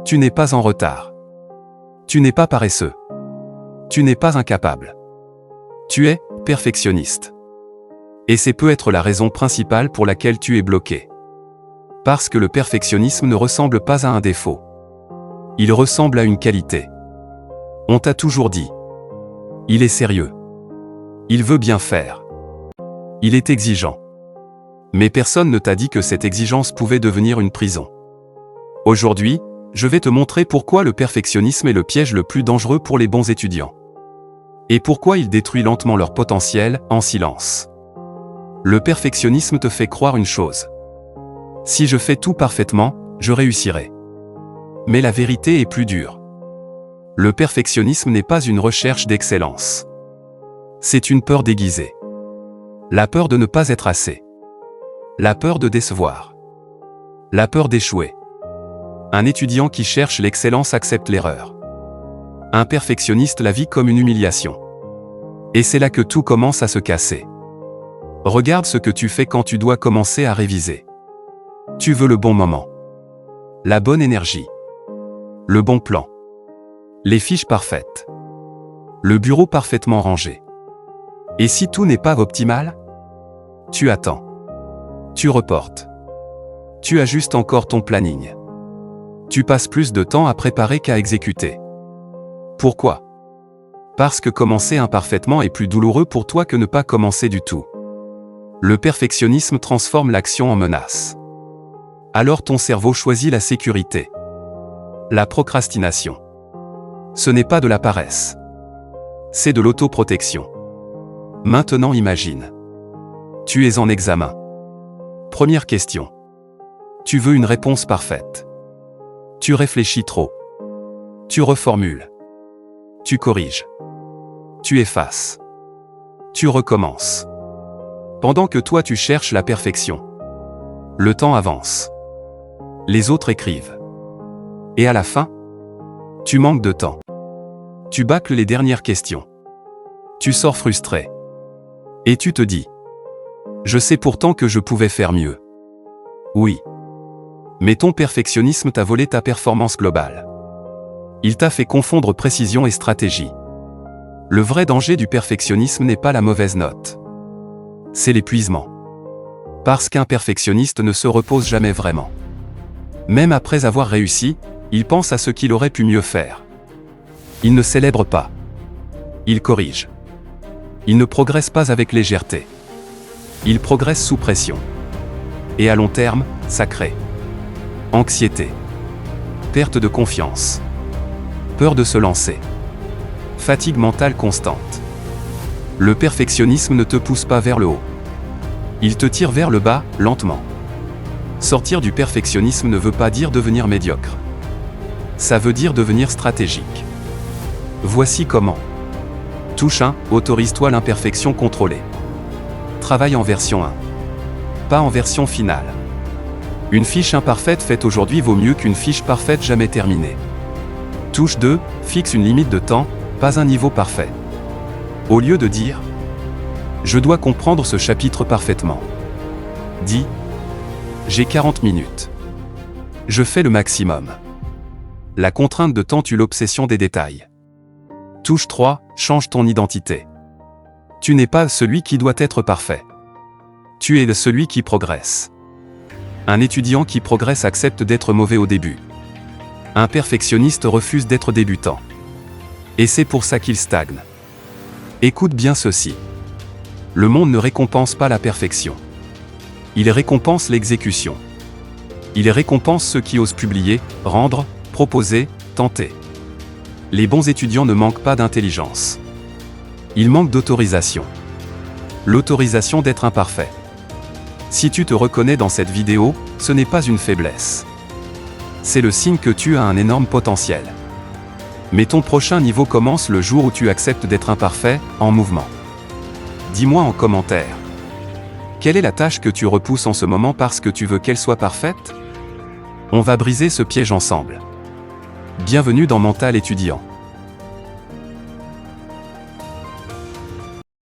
Tu n'es pas en retard. Tu n'es pas paresseux. Tu n'es pas incapable. Tu es perfectionniste. Et c'est peut être la raison principale pour laquelle tu es bloqué. Parce que le perfectionnisme ne ressemble pas à un défaut. Il ressemble à une qualité. On t'a toujours dit. Il est sérieux. Il veut bien faire. Il est exigeant. Mais personne ne t'a dit que cette exigence pouvait devenir une prison. Aujourd'hui, je vais te montrer pourquoi le perfectionnisme est le piège le plus dangereux pour les bons étudiants. Et pourquoi il détruit lentement leur potentiel, en silence. Le perfectionnisme te fait croire une chose. Si je fais tout parfaitement, je réussirai. Mais la vérité est plus dure. Le perfectionnisme n'est pas une recherche d'excellence. C'est une peur déguisée. La peur de ne pas être assez. La peur de décevoir. La peur d'échouer. Un étudiant qui cherche l'excellence accepte l'erreur. Un perfectionniste la vit comme une humiliation. Et c'est là que tout commence à se casser. Regarde ce que tu fais quand tu dois commencer à réviser. Tu veux le bon moment. La bonne énergie. Le bon plan. Les fiches parfaites. Le bureau parfaitement rangé. Et si tout n'est pas optimal? Tu attends. Tu reportes. Tu ajustes encore ton planning. Tu passes plus de temps à préparer qu'à exécuter. Pourquoi? Parce que commencer imparfaitement est plus douloureux pour toi que ne pas commencer du tout. Le perfectionnisme transforme l'action en menace. Alors ton cerveau choisit la sécurité. La procrastination. Ce n'est pas de la paresse. C'est de l'autoprotection. Maintenant imagine. Tu es en examen. Première question. Tu veux une réponse parfaite. Tu réfléchis trop. Tu reformules. Tu corriges. Tu effaces. Tu recommences. Pendant que toi tu cherches la perfection. Le temps avance. Les autres écrivent. Et à la fin, tu manques de temps. Tu bâcles les dernières questions. Tu sors frustré. Et tu te dis. Je sais pourtant que je pouvais faire mieux. Oui. Mais ton perfectionnisme t'a volé ta performance globale. Il t'a fait confondre précision et stratégie. Le vrai danger du perfectionnisme n'est pas la mauvaise note. C'est l'épuisement. Parce qu'un perfectionniste ne se repose jamais vraiment. Même après avoir réussi, il pense à ce qu'il aurait pu mieux faire. Il ne célèbre pas. Il corrige. Il ne progresse pas avec légèreté. Il progresse sous pression. Et à long terme, ça crée anxiété, perte de confiance, peur de se lancer, fatigue mentale constante. Le perfectionnisme ne te pousse pas vers le haut. Il te tire vers le bas, lentement. Sortir du perfectionnisme ne veut pas dire devenir médiocre. Ça veut dire devenir stratégique. Voici comment. Touche 1, autorise-toi l'imperfection contrôlée. Travaille en version 1. Pas en version finale. Une fiche imparfaite faite aujourd'hui vaut mieux qu'une fiche parfaite jamais terminée. Touche 2, fixe une limite de temps, pas un niveau parfait. Au lieu de dire « Je dois comprendre ce chapitre parfaitement », dis « J'ai 40 minutes. Je fais le maximum. » La contrainte de temps tue l'obsession des détails. Touche 3, change ton identité. Tu n'es pas celui qui doit être parfait. Tu es celui qui progresse. Un étudiant qui progresse accepte d'être mauvais au début. Un perfectionniste refuse d'être débutant. Et c'est pour ça qu'il stagne. Écoute bien ceci. Le monde ne récompense pas la perfection. Il récompense l'exécution. Il récompense ceux qui osent publier, rendre, proposer, tenter. Les bons étudiants ne manquent pas d'intelligence. Ils manquent d'autorisation. L'autorisation d'être imparfait. Si tu te reconnais dans cette vidéo, ce n'est pas une faiblesse. C'est le signe que tu as un énorme potentiel. Mais ton prochain niveau commence le jour où tu acceptes d'être imparfait, en mouvement. Dis-moi en commentaire. Quelle est la tâche que tu repousses en ce moment parce que tu veux qu'elle soit parfaite? On va briser ce piège ensemble. Bienvenue dans Mental étudiant.